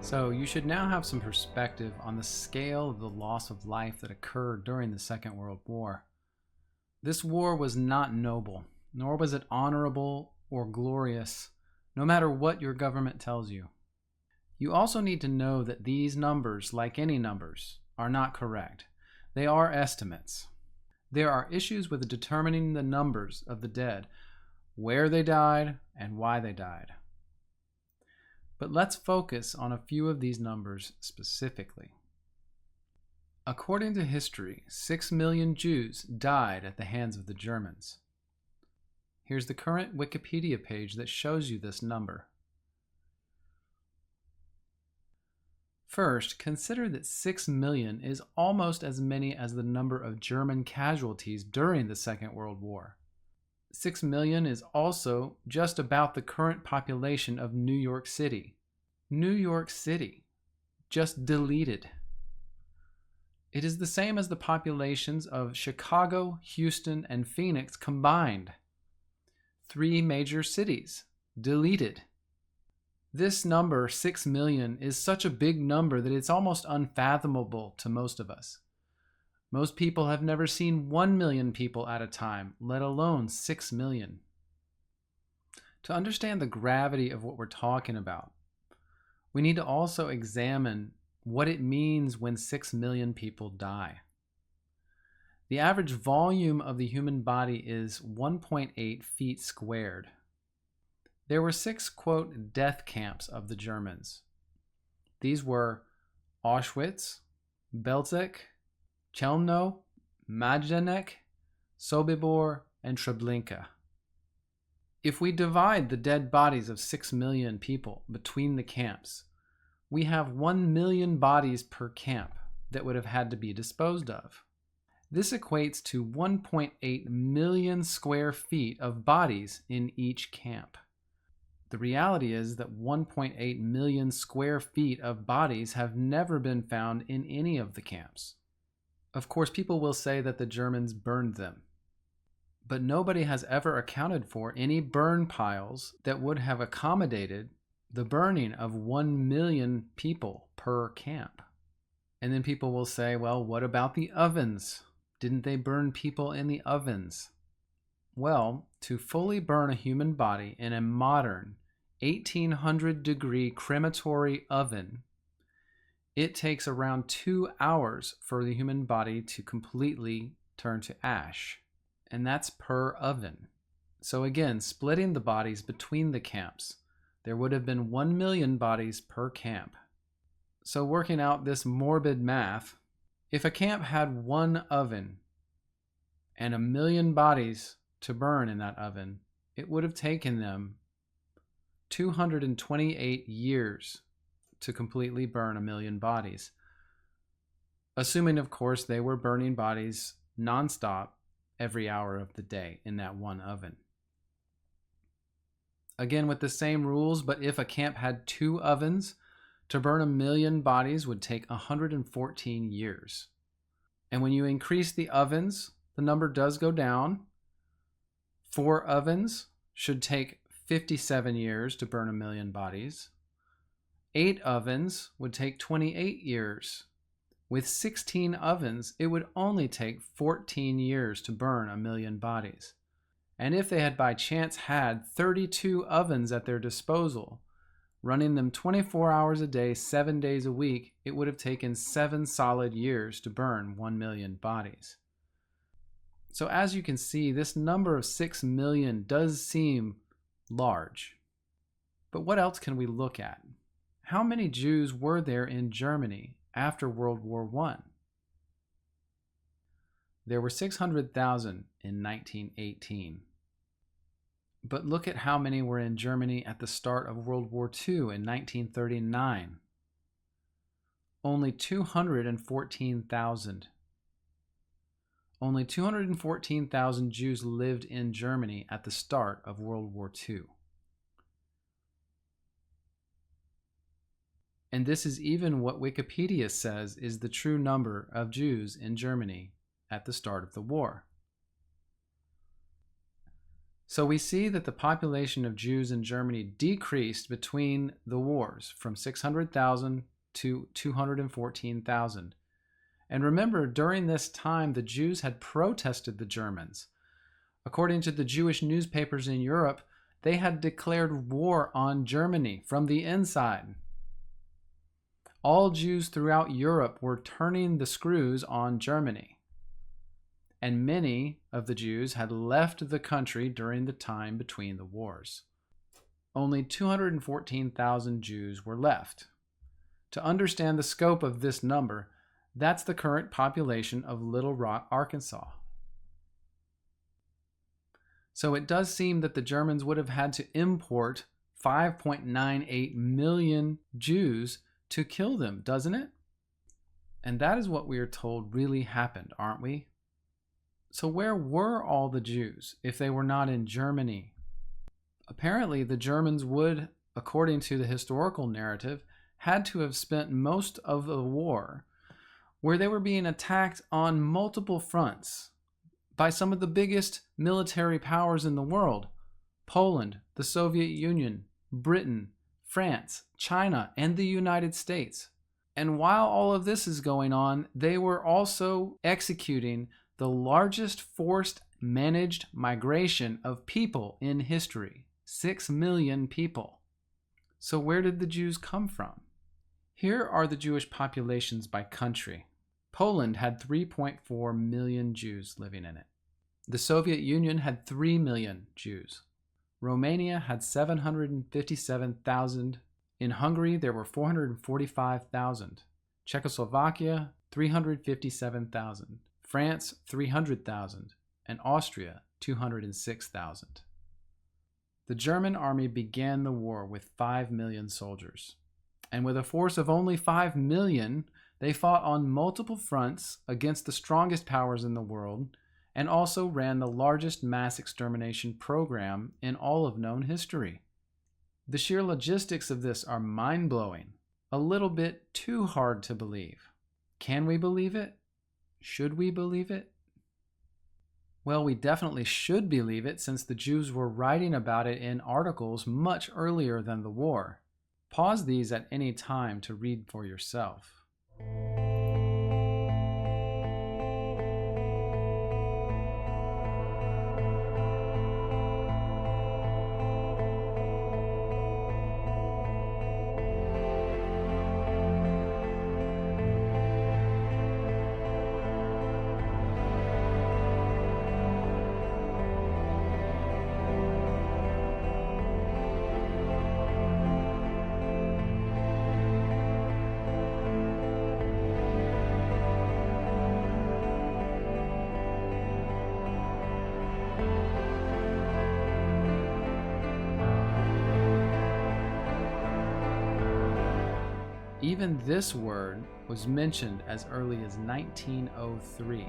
So you should now have some perspective on the scale of the loss of life that occurred during the Second World War. This war was not noble, nor was it honorable or glorious, no matter what your government tells you. You also need to know that these numbers, like any numbers, are not correct. They are estimates. There are issues with determining the numbers of the dead, where they died, and why they died. But let's focus on a few of these numbers specifically. According to history, 6 million Jews died at the hands of the Germans. Here's the current Wikipedia page that shows you this number. First, consider that 6 million is almost as many as the number of German casualties during the Second World War. 6 million is also just about the current population of New York City. New York City, just deleted. It is the same as the populations of Chicago, Houston, and Phoenix combined. 3 major cities, deleted. This number, 6 million, is such a big number that it's almost unfathomable to most of us. Most people have never seen 1 million people at a time, let alone 6 million. To understand the gravity of what we're talking about, we need to also examine what it means when 6 million people die. The average volume of the human body is 1.8 feet squared. There were 6, quote, death camps of the Germans. These were Auschwitz, Belzec, Chelmno, Majdanek, Sobibor, and Treblinka. If we divide the dead bodies of 6 million people between the camps, we have 1 million bodies per camp that would have had to be disposed of. This equates to 1.8 million square feet of bodies in each camp. The reality is that 1.8 million square feet of bodies have never been found in any of the camps. Of course, people will say that the Germans burned them, but nobody has ever accounted for any burn piles that would have accommodated the burning of 1 million people per camp. And then people will say, well, what about the ovens? Didn't they burn people in the ovens? Well, to fully burn a human body in a modern 1800-degree crematory oven, it takes around 2 hours for the human body to completely turn to ash. And that's per oven. So again, splitting the bodies between the camps, there would have been 1 million bodies per camp. So working out this morbid math, if a camp had 1 oven and 1 million bodies to burn in that oven, it would have taken them 228 years to completely burn 1 million bodies. Assuming, of course, they were burning bodies nonstop every hour of the day in that 1 oven. Again, with the same rules, but if a camp had 2 ovens, to burn 1 million bodies would take 114 years. And when you increase the ovens, the number does go down. 4 ovens should take 57 years to burn 1 million bodies. 8 ovens would take 28 years. With 16 ovens, it would only take 14 years to burn 1 million bodies. And if they had by chance had 32 ovens at their disposal, running them 24 hours a day, 7 days a week, it would have taken 7 solid years to burn 1 million bodies. So as you can see, this number of 6 million does seem large. But what else can we look at? How many Jews were there in Germany after World War I? There were 600,000 in 1918. But look at how many were in Germany at the start of World War II in 1939. Only 214,000. Only 214,000 Jews lived in Germany at the start of World War II. And this is even what Wikipedia says is the true number of Jews in Germany at the start of the war. So we see that the population of Jews in Germany decreased between the wars from 600,000 to 214,000. And remember, during this time, the Jews had protested the Germans. According to the Jewish newspapers in Europe, they had declared war on Germany from the inside. All Jews throughout Europe were turning the screws on Germany. And many of the Jews had left the country during the time between the wars. Only 214,000 Jews were left. To understand the scope of this number, that's the current population of Little Rock, Arkansas. So it does seem that the Germans would have had to import 5.98 million Jews to kill them, doesn't it? And that is what we are told really happened, aren't we? So where were all the Jews if they were not in Germany? Apparently, the Germans would, according to the historical narrative, had to have spent most of the war where they were being attacked on multiple fronts by some of the biggest military powers in the world: Poland, the Soviet Union, Britain, France, China, and the United States. And while all of this is going on, they were also executing the largest forced managed migration of people in history. 6 million people. So where did the Jews come from? Here are the Jewish populations by country. Poland had 3.4 million Jews living in it. The Soviet Union had 3 million Jews. Romania had 757,000. In Hungary, there were 445,000. Czechoslovakia, 357,000. France, 300,000. And Austria, 206,000. The German army began the war with 5 million soldiers. And with a force of only 5 million, they fought on multiple fronts against the strongest powers in the world, and also ran the largest mass extermination program in all of known history. The sheer logistics of this are mind-blowing, a little bit too hard to believe. Can we believe it? Should we believe it? Well, we definitely should believe it, since the Jews were writing about it in articles much earlier than the war. Pause these at any time to read for yourself. Even this word was mentioned as early as 1903.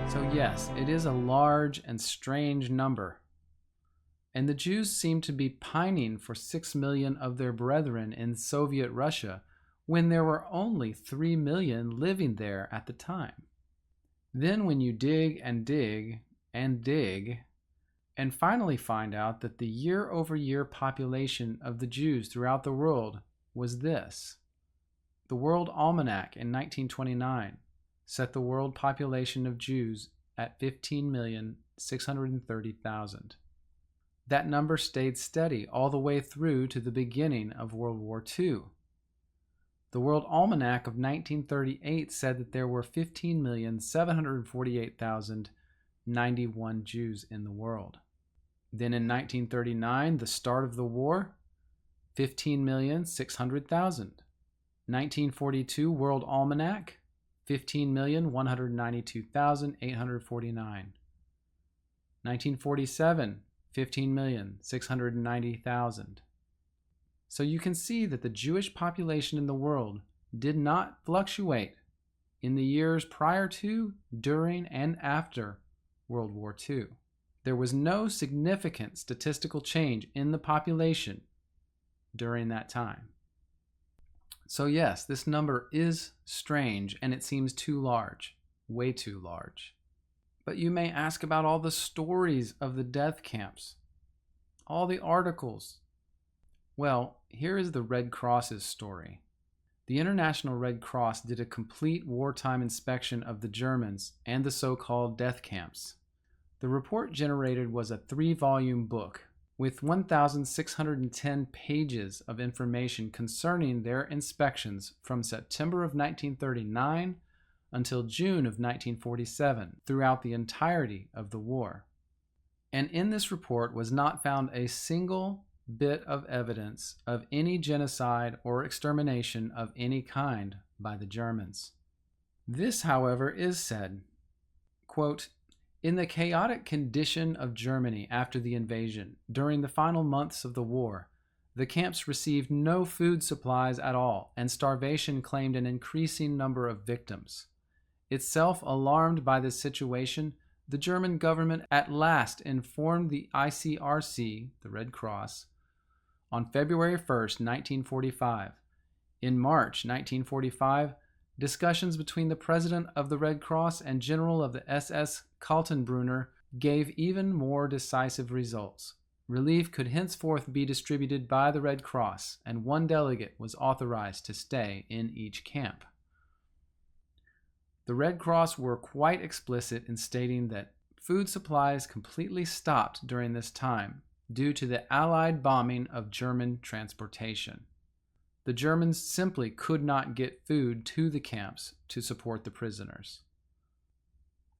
So yes, it is a large and strange number. And the Jews seem to be pining for 6 million of their brethren in Soviet Russia when there were only 3 million living there at the time. Then when you dig and dig and dig, and finally find out that the year-over-year population of the Jews throughout the world was this. The World Almanac in 1929 set the world population of Jews at 15,630,000. That number stayed steady all the way through to the beginning of World War II. The World Almanac of 1938 said that there were 15,748,091 Jews in the world. Then in 1939, the start of the war, 15,600,000. 1942 World Almanac, 15,192,849. 1947, 15,690,000. So you can see that the Jewish population in the world did not fluctuate in the years prior to, during, and after World War II. There was no significant statistical change in the population during that time. So yes, this number is strange and it seems too large, way too large. But you may ask about all the stories of the death camps, all the articles. Well, here is the Red Cross's story. The International Red Cross did a complete wartime inspection of the Germans and the so-called death camps. The report generated was a 3-volume book with 1,610 pages of information concerning their inspections from September of 1939 until June of 1947 throughout the entirety of the war. And in this report was not found a single bit of evidence of any genocide or extermination of any kind by the Germans. This, however, is said, quote, "In the chaotic condition of Germany after the invasion, during the final months of the war, the camps received no food supplies at all, and starvation claimed an increasing number of victims. Itself alarmed by this situation, the German government at last informed the ICRC, the Red Cross, on February 1st, 1945. In March 1945, discussions between the president of the Red Cross and general of the SS Kaltenbrunner gave even more decisive results. Relief could henceforth be distributed by the Red Cross, and one delegate was authorized to stay in each camp." The Red Cross were quite explicit in stating that food supplies completely stopped during this time due to the Allied bombing of German transportation. The Germans simply could not get food to the camps to support the prisoners.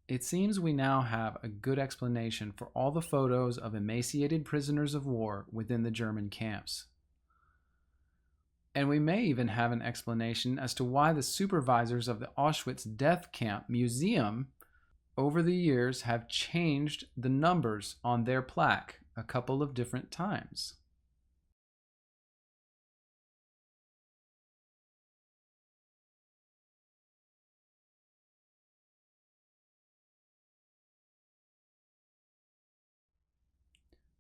It seems we now have a good explanation for all the photos of emaciated prisoners of war within the German camps. And we may even have an explanation as to why the supervisors of the Auschwitz Death Camp Museum over the years have changed the numbers on their plaque a couple of different times.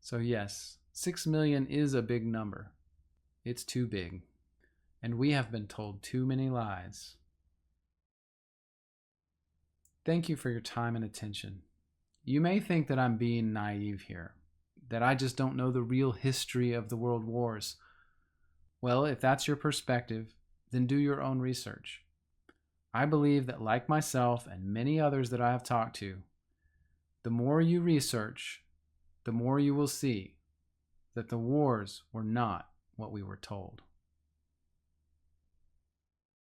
So yes, 6 million is a big number. It's too big. And we have been told too many lies. Thank you for your time and attention. You may think that I'm being naive here, that I just don't know the real history of the world wars. Well, if that's your perspective, then do your own research. I believe that, like myself and many others that I have talked to, the more you research, the more you will see that the wars were not what we were told.